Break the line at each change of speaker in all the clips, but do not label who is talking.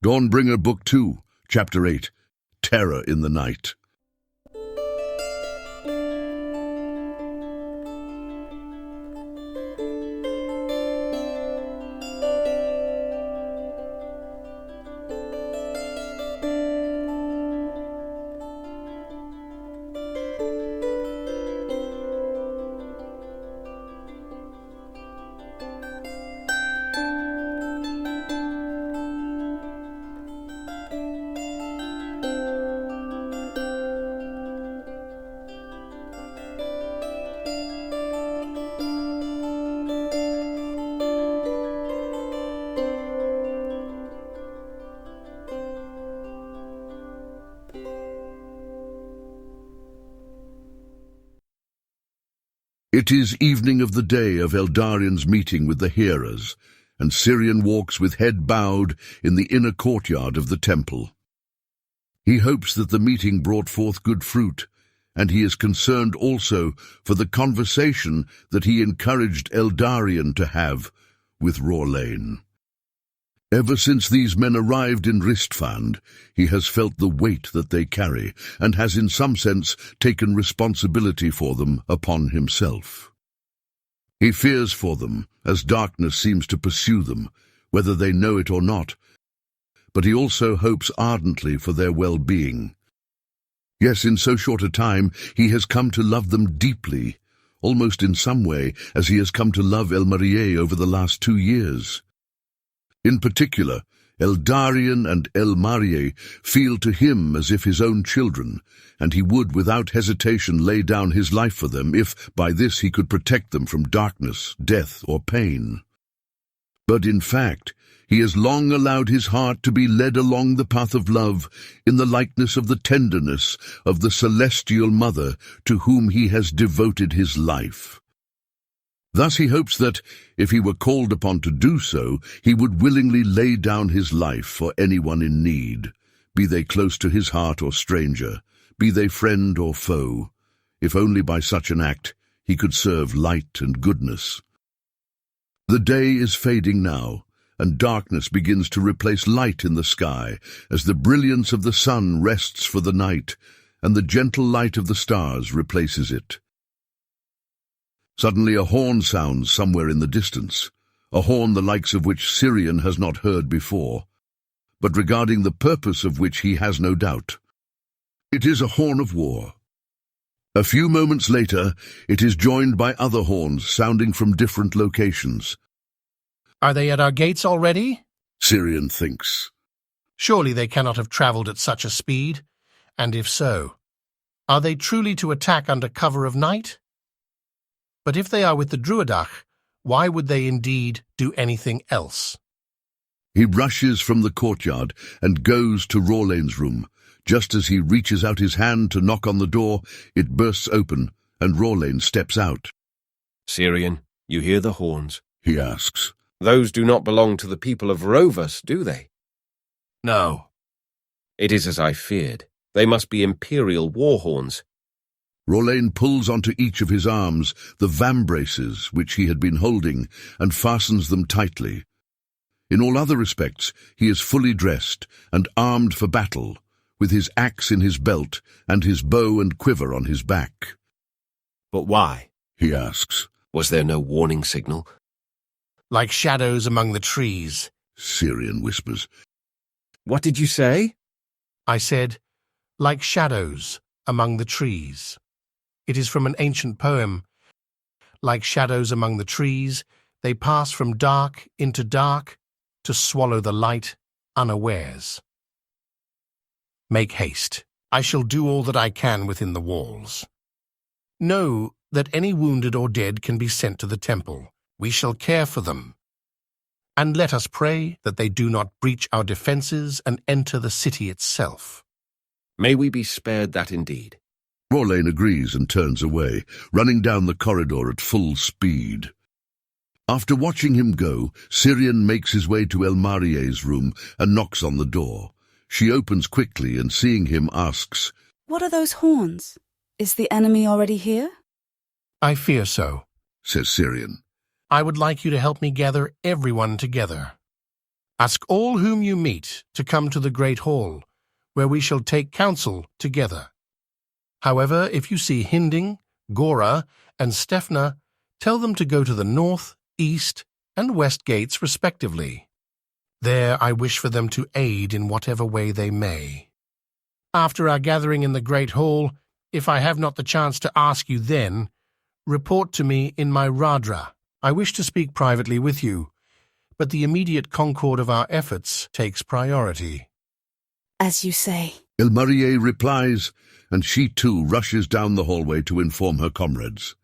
Dawnbringer Book 2, Chapter 8, Terror in the Night. It is evening of the day of Eldarian's meeting with the hearers, and Sirian walks with head bowed in the inner courtyard of the temple. He hopes that the meeting brought forth good fruit, and he is concerned also for the conversation that he encouraged Eldarian to have with Rorlane. Ever since these men arrived in Ristfand, he has felt the weight that they carry, and has in some sense taken responsibility for them upon himself. He fears for them, as darkness seems to pursue them, whether they know it or not, but he also hopes ardently for their well-being. Yes, in so short a time he has come to love them deeply, almost in some way as he has come to love Elmarie over the last 2 years. In particular, Eldarian and Elmarie feel to him as if his own children, and he would without hesitation lay down his life for them if by this he could protect them from darkness, death, or pain. But in fact, he has long allowed his heart to be led along the path of love in the likeness of the tenderness of the celestial mother to whom he has devoted his life. Thus he hopes that, if he were called upon to do so, he would willingly lay down his life for anyone in need, be they close to his heart or stranger, be they friend or foe, if only by such an act he could serve light and goodness. The day is fading now, and darkness begins to replace light in the sky, as the brilliance of the sun rests for the night, and the gentle light of the stars replaces it. Suddenly a horn sounds somewhere in the distance, a horn the likes of which Sirian has not heard before, but regarding the purpose of which he has no doubt. It is a horn of war. A few moments later, it is joined by other horns sounding from different locations.
Are they at our gates already?
Sirian thinks.
Surely they cannot have travelled at such a speed, and if so, are they truly to attack under cover of night? But if they are with the Druidach, why would they indeed do anything else?
He rushes from the courtyard and goes to Rorlane's room. Just as he reaches out his hand to knock on the door, it bursts open, and Rorlane steps out.
Sirian, you hear the horns?
He asks.
Those do not belong to the people of Rovus, do they?
No.
It is as I feared. They must be Imperial war horns.
Rorlane pulls onto each of his arms the vambraces which he had been holding and fastens them tightly. In all other respects, he is fully dressed and armed for battle, with his axe in his belt and his bow and quiver on his back.
But why?
He asks.
Was there no warning signal?
Like shadows among the trees,
Sirian whispers.
What did you say?
I said, like shadows among the trees. It is from an ancient poem. Like shadows among the trees, they pass from dark into dark to swallow the light unawares. Make haste. I shall do all that I can within the walls. Know that any wounded or dead can be sent to the temple. We shall care for them. And let us pray that they do not breach our defences and enter the city itself.
May we be spared that indeed.
Rorlane agrees and turns away, running down the corridor at full speed. After watching him go, Sirian makes his way to Elmarie's room and knocks on the door. She opens quickly and, seeing him, asks,
"What are those horns? Is the enemy already here?"
I fear so,
says Sirian.
I would like you to help me gather everyone together. Ask all whom you meet to come to the great hall, where we shall take counsel together. However, if you see Hinding, Gora, and Stefna, tell them to go to the north, east, and west gates respectively. There I wish for them to aid in whatever way they may. After our gathering in the great hall, if I have not the chance to ask you then, report to me in my Radra. I wish to speak privately with you, but the immediate concord of our efforts takes priority.
As you say.
Ilmarie replies, and she too rushes down the hallway to inform her comrades.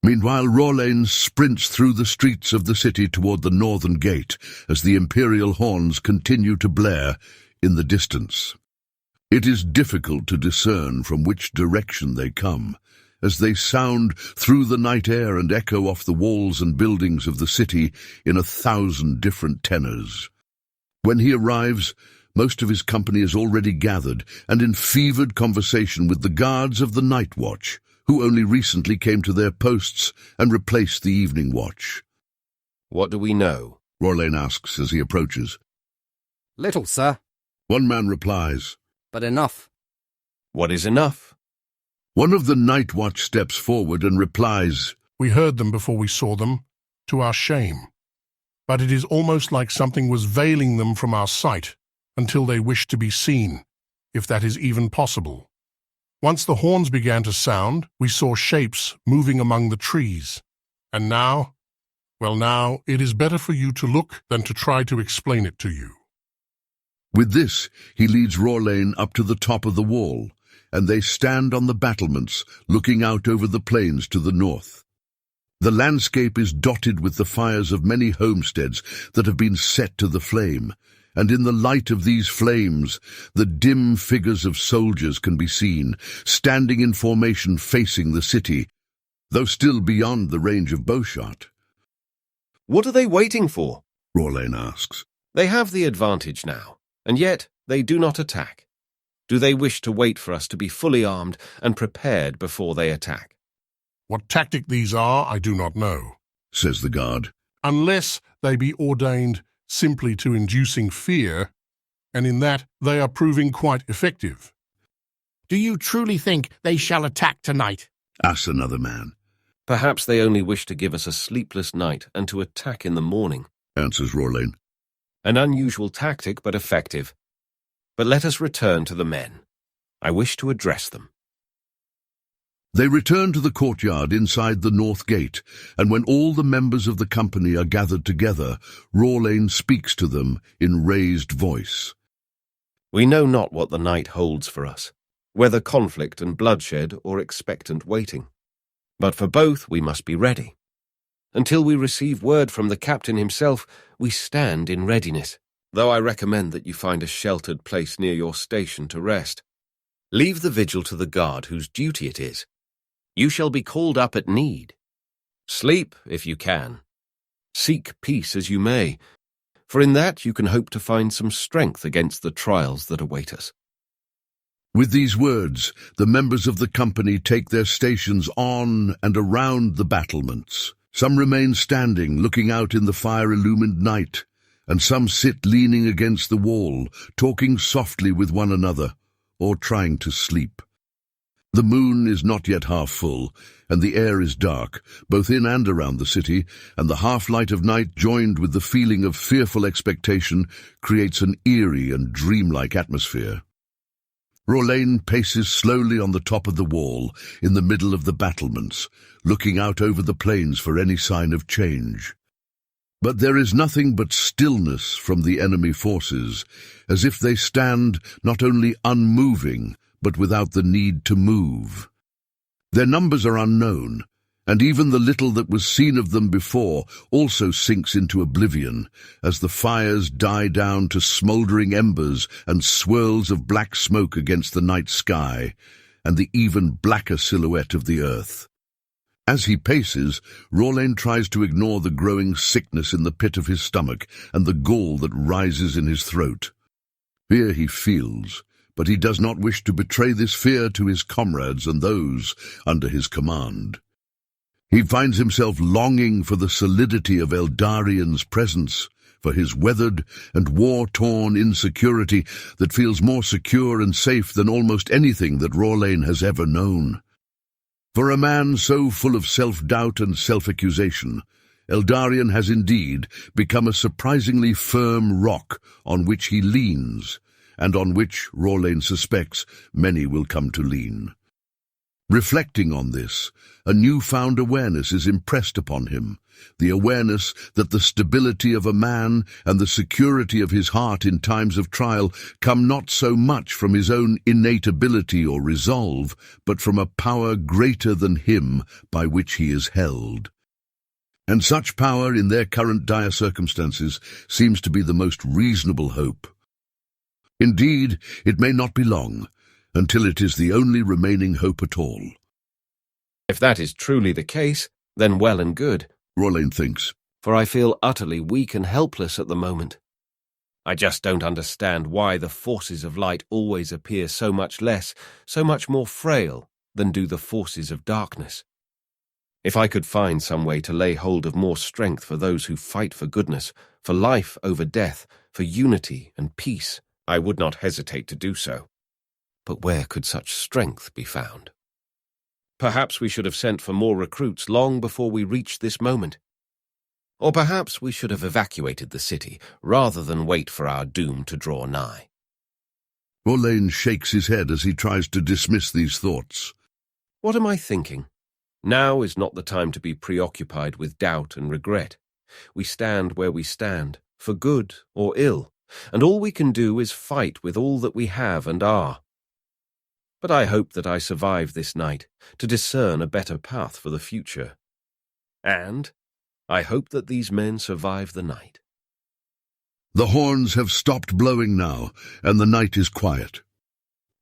Meanwhile, Rorlain sprints through the streets of the city toward the northern gate as the imperial horns continue to blare in the distance. It is difficult to discern from which direction they come, as they sound through the night air and echo off the walls and buildings of the city in 1,000 different tenors. When he arrives, most of his company is already gathered and in fevered conversation with the guards of the night watch, who only recently came to their posts and replaced the evening watch.
What do we know?
Rorlain asks as he approaches.
Little, sir,
One man replies.
but enough.
What is enough?
One of the night watch steps forward and replies,
We heard them before we saw them, to our shame. But it is almost like something was veiling them from our sight until they wished to be seen, if that is even possible. Once the horns began to sound, we saw shapes moving among the trees. And now, now, it is better for you to look than to try to explain it to you.
With this, he leads Rorlain up to the top of the wall, and they stand on the battlements, looking out over the plains to the north. The landscape is dotted with the fires of many homesteads that have been set to the flame, and in the light of these flames, the dim figures of soldiers can be seen, standing in formation facing the city, though still beyond the range of bowshot.
What are they waiting for?
Rorlain asks.
They have the advantage now, and yet they do not attack. Do they wish to wait for us to be fully armed and prepared before they attack?
What tactic these are, I do not know,
Says the guard.
unless they be ordained simply to inducing fear, and in that they are proving quite effective. Do you truly think they shall attack tonight?
Asks another man.
Perhaps they only wish to give us a sleepless night and to attack in the morning.
Answers Rorlain.
An unusual tactic, but effective. But let us return to the men. I wish to address them.
They return to the courtyard inside the north gate, and when all the members of the company are gathered together, Rorlain speaks to them in raised voice.
We know not what the night holds for us, whether conflict and bloodshed or expectant waiting. But for both we must be ready. Until we receive word from the captain himself, we stand in readiness, though I recommend that you find a sheltered place near your station to rest. Leave the vigil to the guard whose duty it is. You shall be called up at need. Sleep if you can. Seek peace as you may, for in that you can hope to find some strength against the trials that await us.
With these words, the members of the company take their stations on and around the battlements. Some remain standing, looking out in the fire-illumined night, and some sit leaning against the wall, talking softly with one another, or trying to sleep. The moon is not yet half full, and the air is dark, both in and around the city, and the half-light of night joined with the feeling of fearful expectation creates an eerie and dreamlike atmosphere. Rorlain paces slowly on the top of the wall, in the middle of the battlements, looking out over the plains for any sign of change. But there is nothing but stillness from the enemy forces, as if they stand not only unmoving, but without the need to move. Their numbers are unknown, and even the little that was seen of them before also sinks into oblivion, as the fires die down to smouldering embers and swirls of black smoke against the night sky, and the even blacker silhouette of the earth. As he paces, Rorlain tries to ignore the growing sickness in the pit of his stomach and the gall that rises in his throat. Fear he feels, but he does not wish to betray this fear to his comrades and those under his command. He finds himself longing for the solidity of Eldarian's presence, for his weathered and war-torn insecurity that feels more secure and safe than almost anything that Rorlane has ever known. For a man so full of self-doubt and self-accusation, Eldarion has indeed become a surprisingly firm rock on which he leans, and on which, Rorlane suspects, many will come to lean. Reflecting on this, a newfound awareness is impressed upon him, the awareness that the stability of a man and the security of his heart in times of trial come not so much from his own innate ability or resolve, but from a power greater than him by which he is held. And such power in their current dire circumstances seems to be the most reasonable hope. Indeed, it may not be long until it is the only remaining hope at all.
If that is truly the case, then well and good,
Rorlane thinks,
for I feel utterly weak and helpless at the moment. I just don't understand why the forces of light always appear so much less, so much more frail than do the forces of darkness. If I could find some way to lay hold of more strength for those who fight for goodness, for life over death, for unity and peace, I would not hesitate to do so. But where could such strength be found? Perhaps we should have sent for more recruits long before we reached this moment. Or perhaps we should have evacuated the city, rather than wait for our doom to draw nigh.
Rorlane shakes his head as he tries to dismiss these thoughts.
What am I thinking? Now is not the time to be preoccupied with doubt and regret. We stand where we stand, for good or ill, and all we can do is fight with all that we have and are. But I hope that I survive this night to discern a better path for the future. And I hope that these men survive the night.
The horns have stopped blowing now, and the night is quiet.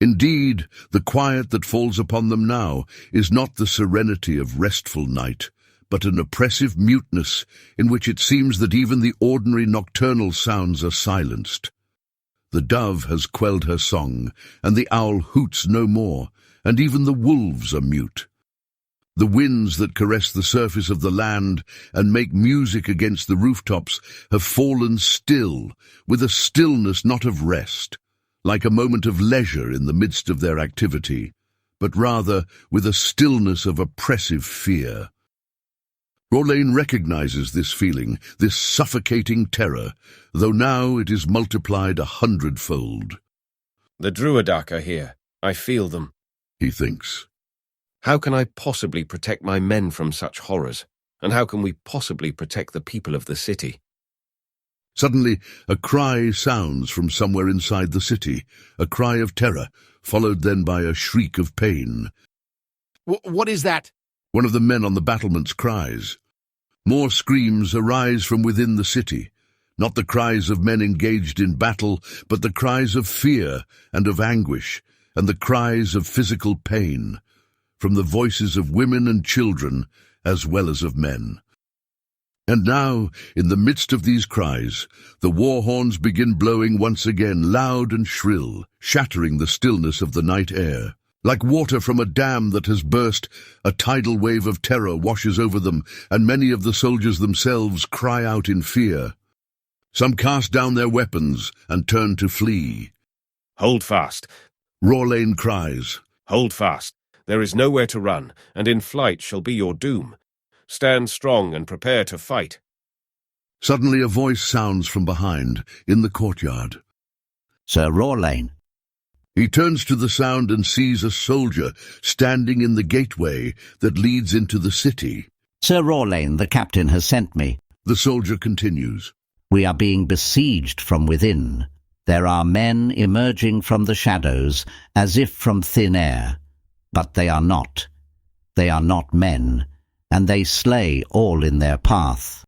Indeed, the quiet that falls upon them now is not the serenity of restful night, but an oppressive muteness in which it seems that even the ordinary nocturnal sounds are silenced. The dove has quelled her song, and the owl hoots no more, and even the wolves are mute. The winds that caress the surface of the land and make music against the rooftops have fallen still, with a stillness not of rest, like a moment of leisure in the midst of their activity, but rather with a stillness of oppressive fear. Rorlane recognizes this feeling, this suffocating terror, though now it is multiplied 100-fold.
The Druidak are here. I feel them,
he thinks.
How can I possibly protect my men from such horrors? And how can we possibly protect the people of the city?
Suddenly, a cry sounds from somewhere inside the city, a cry of terror, followed then by a shriek of pain.
What is that?
One of the men on the battlements cries. More screams arise from within the city, not the cries of men engaged in battle, but the cries of fear and of anguish, and the cries of physical pain, from the voices of women and children as well as of men. And now, in the midst of these cries, the war horns begin blowing once again, loud and shrill, shattering the stillness of the night air. Like water from a dam that has burst, a tidal wave of terror washes over them, and many of the soldiers themselves cry out in fear. Some cast down their weapons and turn to flee.
Hold fast.
Rorlane cries.
Hold fast. There is nowhere to run, and in flight shall be your doom. Stand strong and prepare to fight.
Suddenly a voice sounds from behind, in the courtyard.
Sir Rorlane.
He turns to the sound and sees a soldier standing in the gateway that leads into the city.
Sir Rorlane, the captain has sent me.
The soldier continues.
We are being besieged from within. There are men emerging from the shadows, as if from thin air. But they are not. They are not men, and they slay all in their path.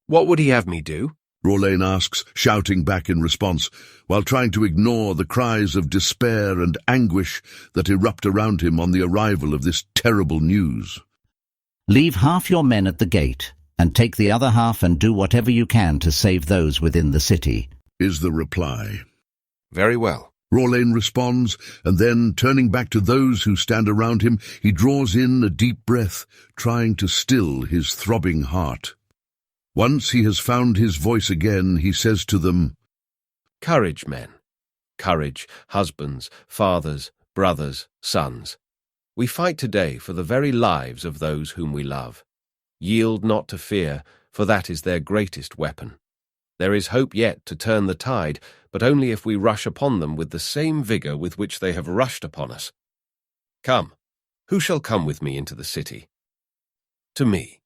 What would he have me do?
Rorlane asks, shouting back in response, while trying to ignore the cries of despair and anguish that erupt around him on the arrival of this terrible news.
Leave half your men at the gate, and take the other half and do whatever you can to save those within the city,
is the reply.
Very well.
Rorlane responds, and then, turning back to those who stand around him, he draws in a deep breath, trying to still his throbbing heart. Once he has found his voice again, he says to them,
Courage, men. Courage, husbands, fathers, brothers, sons. We fight today for the very lives of those whom we love. Yield not to fear, for that is their greatest weapon. There is hope yet to turn the tide, but only if we rush upon them with the same vigor with which they have rushed upon us. Come, who shall come with me into the city? To me.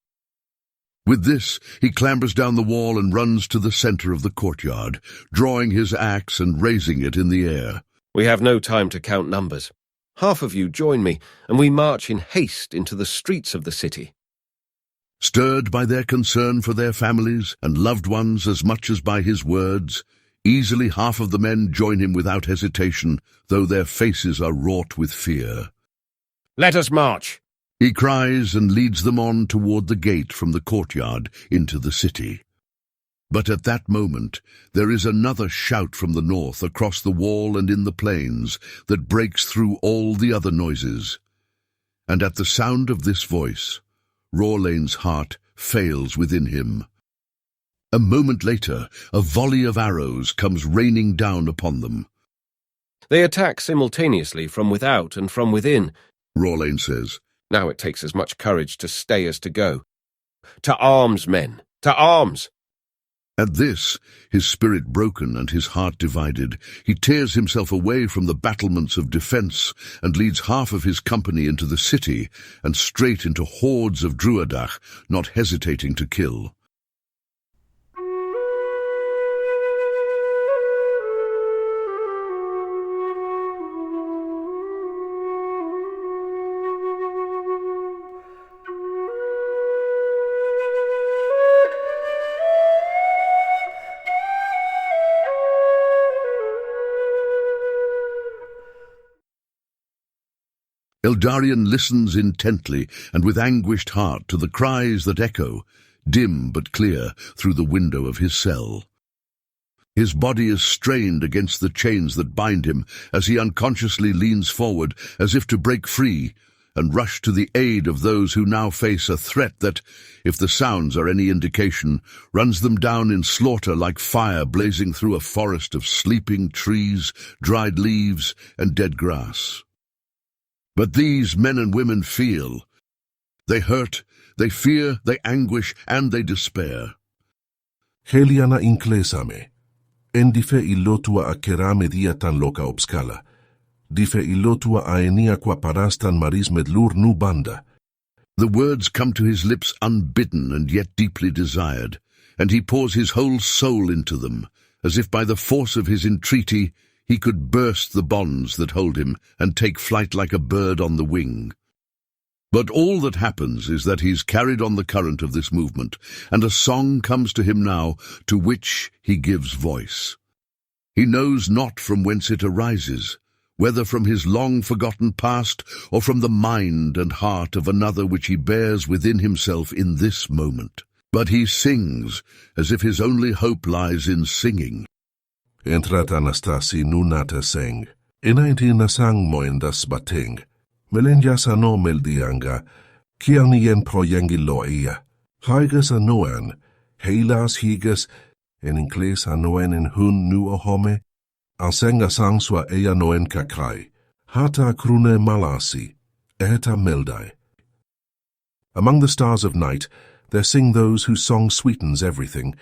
With this, he clambers down the wall and runs to the center of the courtyard, drawing his axe and raising it in the air.
We have no time to count numbers. Half of you join me, and we march in haste into the streets of the city.
Stirred by their concern for their families and loved ones as much as by his words, easily half of the men join him without hesitation, though their faces are wrought with fear.
Let us march!
He cries and leads them on toward the gate from the courtyard into the city. But at that moment there is another shout from the north across the wall and in the plains that breaks through all the other noises. And at the sound of this voice, Rorlane's heart fails within him. A moment later, a volley of arrows comes raining down upon them.
They attack simultaneously from without and from within,
Rorlane says.
Now it takes as much courage to stay as to go. To arms, men! To arms!
At this, his spirit broken and his heart divided, he tears himself away from the battlements of defence and leads half of his company into the city and straight into hordes of Druidach, not hesitating to kill. Eldarion listens intently and with anguished heart to the cries that echo, dim but clear, through the window of his cell. His body is strained against the chains that bind him as he unconsciously leans forward as if to break free and rush to the aid of those who now face a threat that, if the sounds are any indication, runs them down in slaughter like fire blazing through a forest of sleeping trees, dried leaves, and dead grass. But these men and women feel. They hurt, they fear, they anguish, and they despair.
Heliana inclesame, endife ilotua a kerame dia tan loca obscala, dife ilotua aenia qua parastan maris medlur nu banda.
The words come to his lips unbidden and yet deeply desired, and he pours his whole soul into them, as if by the force of his entreaty he could burst the bonds that hold him and take flight like a bird on the wing. But all that happens is that he's carried on the current of this movement, and a song comes to him now to which he gives voice. He knows not from whence it arises, whether from his long-forgotten past or from the mind and heart of another which he bears within himself in this moment. But he sings as if his only hope lies in singing.
Entrat Anastasi nunata seng, enaiti nasang moendas bating, melenjas ano meldianga, kianien proyengi loia, higas anoan, heilas higas, en ingles anoen en hun nu ohome, ansenga sangswa ea noen kakrai, hata krune malasi, eta meldai. Among the stars of night, there sing those whose song sweetens everything,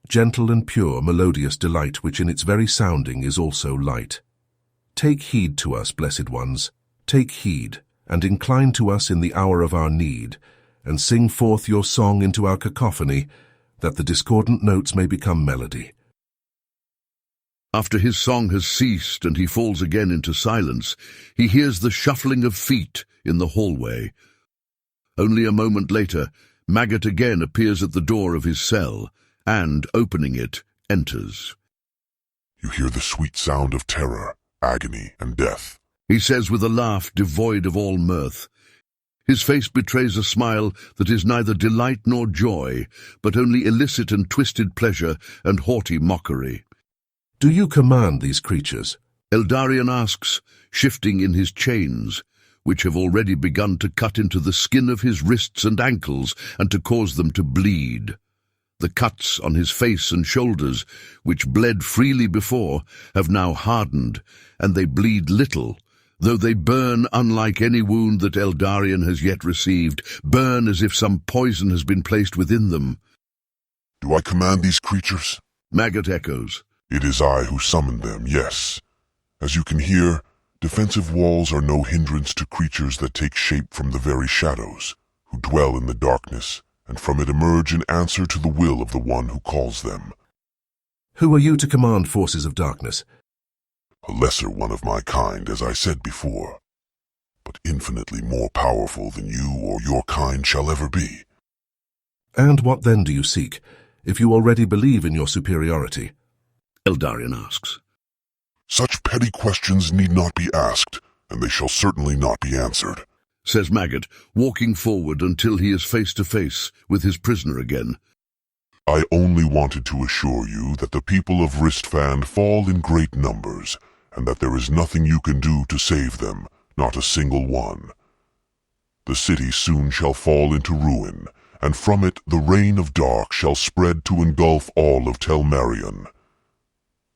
gentle and pure, melodious delight, which in its very sounding is also light. Take heed to us, blessed ones, take heed, and incline to us in the hour of our need, and sing forth your song into our cacophony, that the discordant notes may become melody.
After his song has ceased and he falls again into silence, he hears the shuffling of feet in the hallway. Only a moment later, Maggot again appears at the door of his cell, and, opening it, enters.
You hear the sweet sound of terror, agony, and death,
he says with a laugh devoid of all mirth. His face betrays a smile that is neither delight nor joy, but only illicit and twisted pleasure and haughty mockery.
Do you command these creatures?
Eldarion asks, shifting in his chains, which have already begun to cut into the skin of his wrists and ankles and to cause them to bleed. The cuts on his face and shoulders, which bled freely before, have now hardened, and they bleed little, though they burn unlike any wound that Eldarion has yet received, burn as if some poison has been placed within them.
Do I command these creatures?
Maggot echoes.
It is I who summoned them, yes. As you can hear, defensive walls are no hindrance to creatures that take shape from the very shadows, who dwell in the darkness, and from it emerge in answer to the will of the one who calls them.
Who are you to command forces of darkness?
A lesser one of my kind, as I said before, but infinitely more powerful than you or your kind shall ever be.
And what then do you seek, if you already believe in your superiority?
Eldarion asks.
Such petty questions need not be asked, and they shall certainly not be answered,
says Maggot, walking forward until he is face to face with his prisoner again.
I only wanted to assure you that the people of Ristfand fall in great numbers, and that there is nothing you can do to save them, not a single one. The city soon shall fall into ruin, and from it the reign of dark shall spread to engulf all of Telmarion.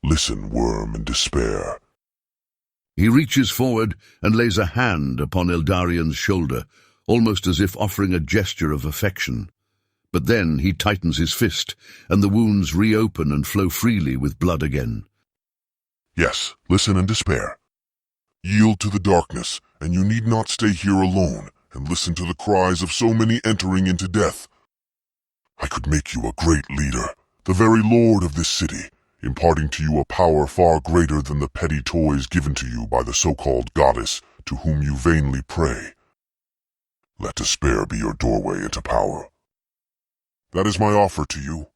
Listen, worm in despair.
He reaches forward and lays a hand upon Eldarion's shoulder, almost as if offering a gesture of affection. But then he tightens his fist, and the wounds reopen and flow freely with blood again.
Yes, listen and despair. Yield to the darkness, and you need not stay here alone and listen to the cries of so many entering into death. I could make you a great leader, the very lord of this city, imparting to you a power far greater than the petty toys given to you by the so-called goddess to whom you vainly pray. Let despair be your doorway into power. That is my offer to you.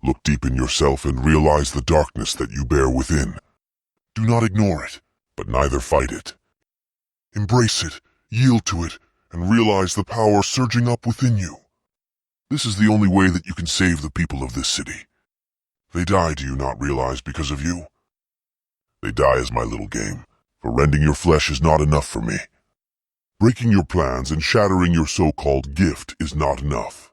Look deep in yourself and realize the darkness that you bear within. Do not ignore it, but neither fight it. Embrace it, yield to it, and realize the power surging up within you. This is the only way that you can save the people of this city. They die, do you not realize, because of you? They die as my little game, for rending your flesh is not enough for me. Breaking your plans and shattering your so-called gift is not enough.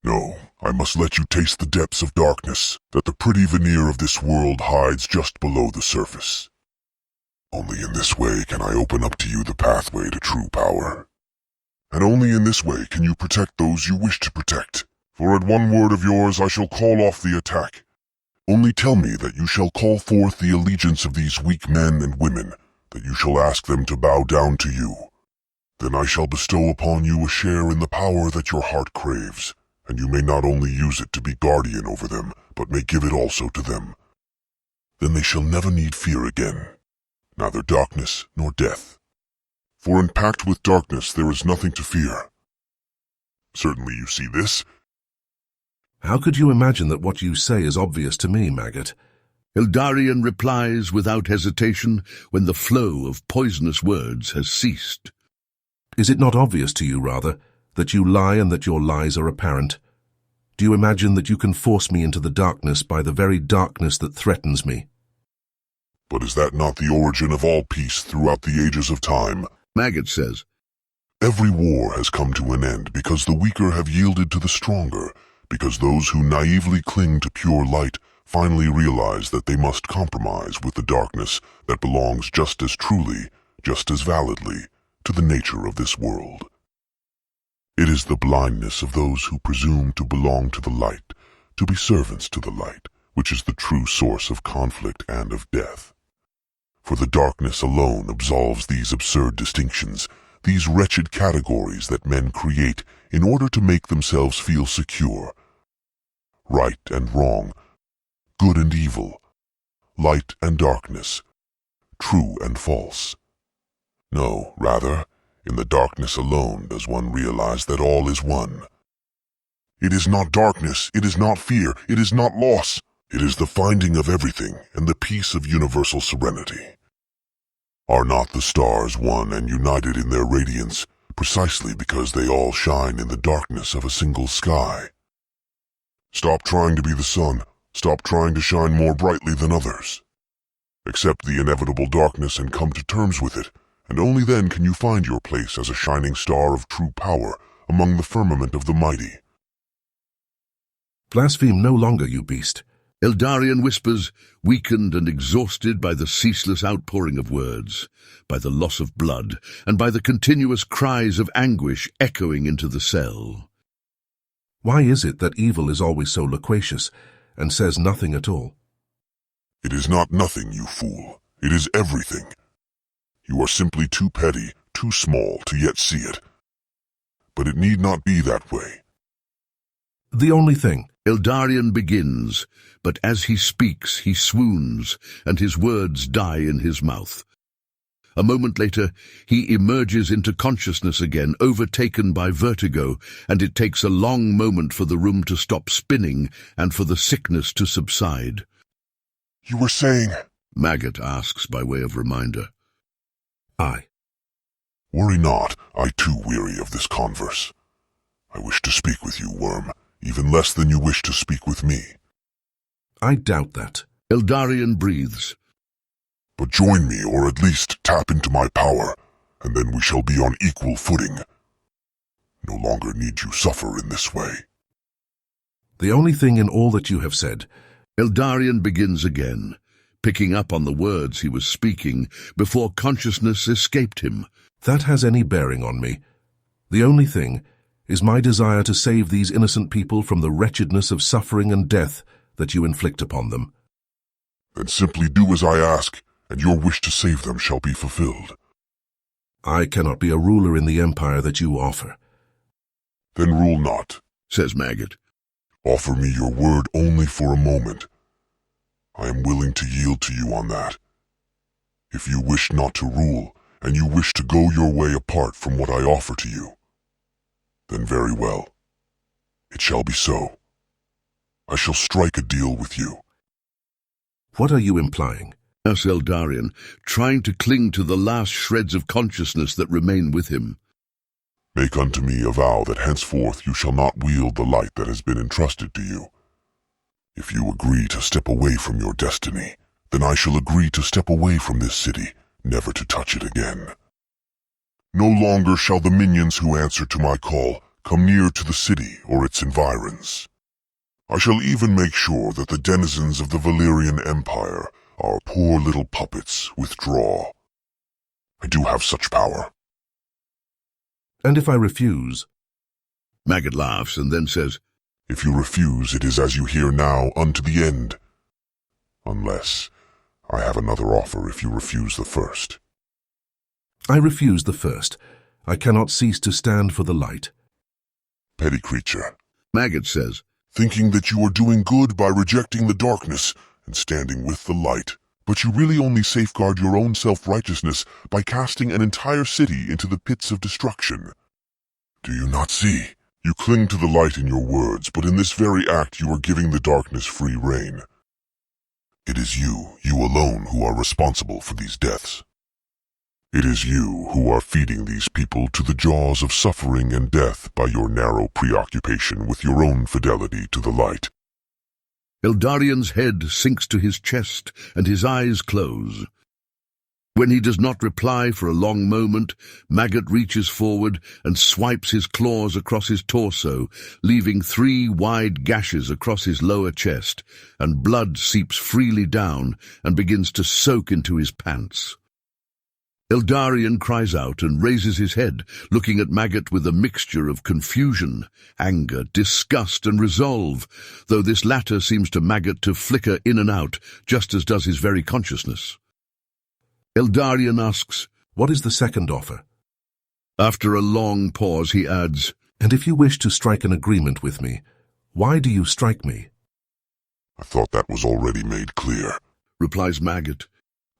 No, I must let you taste the depths of darkness that the pretty veneer of this world hides just below the surface. Only in this way can I open up to you the pathway to true power. And only in this way can you protect those you wish to protect. For at one word of yours I shall call off the attack. Only tell me that you shall call forth the allegiance of these weak men and women, that you shall ask them to bow down to you. Then I shall bestow upon you a share in the power that your heart craves, and you may not only use it to be guardian over them, but may give it also to them. Then they shall never need fear again, neither darkness nor death. For in pact with darkness there is nothing to fear. Certainly you see this.
How could you imagine that what you say is obvious to me, Maggot?
Eldarion replies without hesitation when the flow of poisonous words has ceased.
Is it not obvious to you, rather, that you lie and that your lies are apparent? Do you imagine that you can force me into the darkness by the very darkness that threatens me?
But is that not the origin of all peace throughout the ages of time?
Maggot says.
Every war has come to an end because the weaker have yielded to the stronger, because those who naively cling to pure light finally realize that they must compromise with the darkness that belongs just as truly, just as validly, to the nature of this world. It is the blindness of those who presume to belong to the light, to be servants to the light, which is the true source of conflict and of death. For the darkness alone absolves these absurd distinctions, these wretched categories that men create in order to make themselves feel secure. Right and wrong, good and evil, light and darkness, true and false. No, rather, in the darkness alone does one realize that all is one. It is not darkness, it is not fear, it is not loss. It is the finding of everything and the peace of universal serenity. Are not the stars one and united in their radiance, precisely because they all shine in the darkness of a single sky? Stop trying to be the sun, stop trying to shine more brightly than others. Accept the inevitable darkness and come to terms with it, and only then can you find your place as a shining star of true power among the firmament of the mighty.
Blaspheme no longer, you beast.
Eldarion whispers, weakened and exhausted by the ceaseless outpouring of words, by the loss of blood, and by the continuous cries of anguish echoing into the cell.
Why is it that evil is always so loquacious and says nothing at all?
It is not nothing, you fool. It is everything. You are simply too petty, too small to yet see it. But it need not be that way.
The only thing.
Eldarion begins, but as he speaks he swoons, and his words die in his mouth. A moment later, he emerges into consciousness again, overtaken by vertigo, and it takes a long moment for the room to stop spinning and for the sickness to subside.
You were saying?
Maggot asks by way of reminder.
I.
Worry not, I too weary of this converse. I wish to speak with you, worm, even less than you wish to speak with me.
I doubt that.
Eldarion breathes.
But join me, or at least tap into my power, and then we shall be on equal footing. No longer need you suffer in this way.
The only thing in all that you have said.
Eldarion begins again, picking up on the words he was speaking before consciousness escaped him.
That has any bearing on me. The only thing is my desire to save these innocent people from the wretchedness of suffering and death that you inflict upon them.
Then simply do as I ask, and your wish to save them shall be fulfilled.
I cannot be a ruler in the empire that you offer.
Then rule not,
says Maggot.
Offer me your word only for a moment. I am willing to yield to you on that. If you wish not to rule, and you wish to go your way apart from what I offer to you, then very well. It shall be so. I shall strike a deal with you.
What are you implying?
Asks Eldarion, trying to cling to the last shreds of consciousness that remain with him.
Make unto me a vow that henceforth you shall not wield the light that has been entrusted to you. If you agree to step away from your destiny, then I shall agree to step away from this city, never to touch it again. No longer shall the minions who answer to my call come near to the city or its environs. I shall even make sure that the denizens of the Valyrian Empire, our poor little puppets, withdraw. I do have such power.
And if I refuse?
Maggot laughs and then says,
If you refuse, it is as you hear now, unto the end. Unless I have another offer if you refuse the first.
I refuse the first. I cannot cease to stand for the light.
Petty creature,
Maggot says,
thinking that you are doing good by rejecting the darkness and standing with the light, but you really only safeguard your own self-righteousness by casting an entire city into the pits of destruction. Do you not see? You cling to the light in your words, but in this very act you are giving the darkness free rein. It is you alone, who are responsible for these deaths. It is you who are feeding these people to the jaws of suffering and death by your narrow preoccupation with your own fidelity to the light.
Eldarion's head sinks to his chest and his eyes close. When he does not reply for a long moment, Maggot reaches forward and swipes his claws across his torso, leaving 3 wide gashes across his lower chest, and blood seeps freely down and begins to soak into his pants. Eldarion cries out and raises his head, looking at Maggot with a mixture of confusion, anger, disgust, and resolve, though this latter seems to Maggot to flicker in and out, just as does his very consciousness. Eldarion asks,
What is the second offer?
After a long pause, he adds,
And if you wish to strike an agreement with me, why do you strike me?
I thought that was already made clear,
replies Maggot.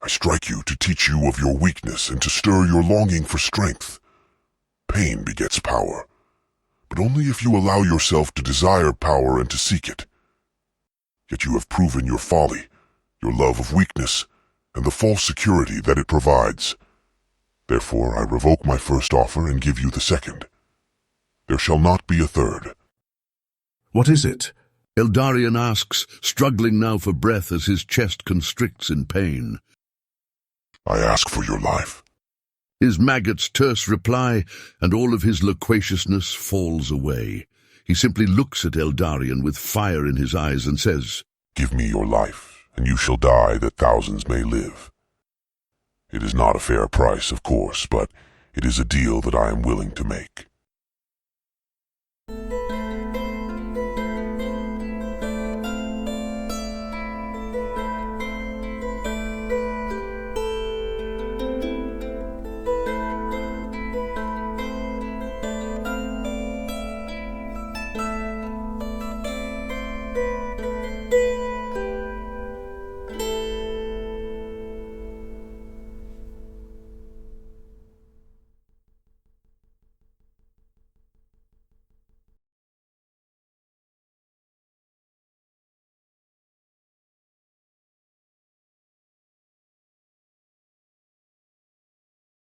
I strike you to teach you of your weakness and to stir your longing for strength. Pain begets power, but only if you allow yourself to desire power and to seek it. Yet you have proven your folly, your love of weakness, and the false security that it provides. Therefore I revoke my first offer and give you the second. There shall not be a third.
What is it?
Eldarion asks, struggling now for breath as his chest constricts in pain.
I ask for your life.
Is Maggot's terse reply, and all of his loquaciousness falls away. He simply looks at Eldarion with fire in his eyes and says,
"Give me your life, and you shall die that thousands may live. It is not a fair price, of course, but it is a deal that I am willing to make."